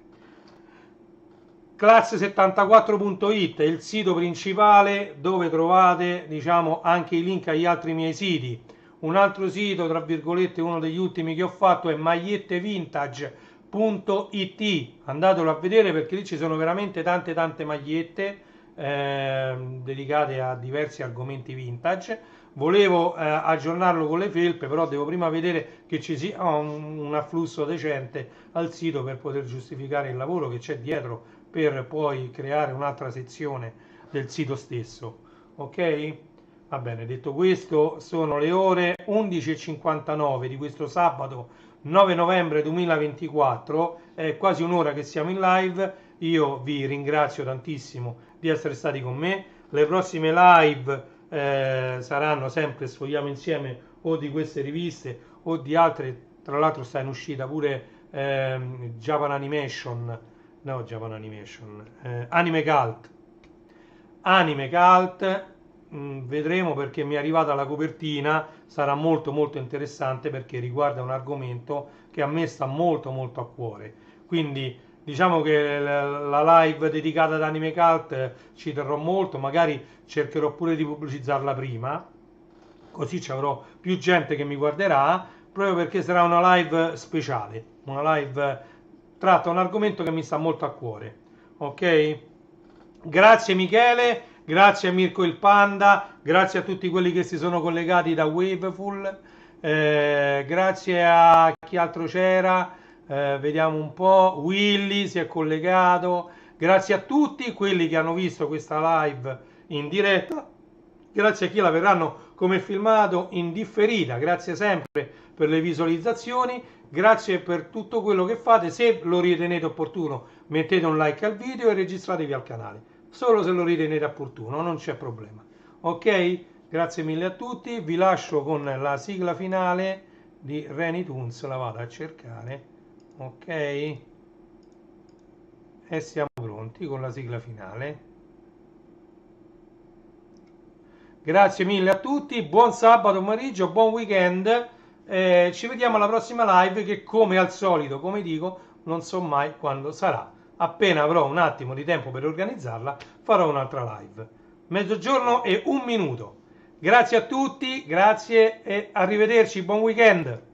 Speaker 1: Class74.it è il sito principale dove trovate diciamo anche i link agli altri miei siti. Un altro sito, tra virgolette, uno degli ultimi che ho fatto è magliettevintage.it, andatelo a vedere perché lì ci sono veramente tante magliette dedicate a diversi argomenti vintage. Volevo aggiornarlo con le felpe, però devo prima vedere che ci sia un afflusso decente al sito per poter giustificare il lavoro che c'è dietro per poi creare un'altra sezione del sito stesso. Ok? Va bene, detto questo, sono le ore 11:59 di questo sabato 9 novembre 2024, è quasi un'ora che siamo in live. Io vi ringrazio tantissimo di essere stati con me. Le prossime live saranno sempre Sfogliamo Insieme o di queste riviste o di altre, tra l'altro sta in uscita pure Japan Animation, no Japan Animation, Anime Cult. Vedremo perché mi è arrivata la copertina, sarà molto interessante perché riguarda un argomento che a me sta molto a cuore, quindi diciamo che la live dedicata ad Anime Cult ci terrò molto, magari cercherò pure di pubblicizzarla prima, così ci avrò più gente che mi guarderà, proprio perché sarà una live speciale, una live tratta un argomento che mi sta molto a cuore. Ok? Grazie Michele, grazie a Mirko il Panda, grazie a tutti quelli che si sono collegati da Waveful, grazie a chi altro c'era, vediamo un po', Willy si è collegato, grazie a tutti quelli che hanno visto questa live in diretta, grazie a chi la verranno come filmato in differita, grazie sempre per le visualizzazioni, grazie per tutto quello che fate. Se lo ritenete opportuno mettete un like al video e registratevi al canale, solo se lo ritenete opportuno, non c'è problema. Ok? Grazie mille a tutti, vi lascio con la sigla finale di Reni Toons, la vado a cercare, ok? E siamo pronti con la sigla finale. Grazie mille a tutti, buon sabato pomeriggio, buon weekend, ci vediamo alla prossima live che come al solito, come dico, non so mai quando sarà. Appena avrò un attimo di tempo per organizzarla, farò un'altra live. Mezzogiorno e un minuto. Grazie a tutti, grazie e arrivederci, buon weekend.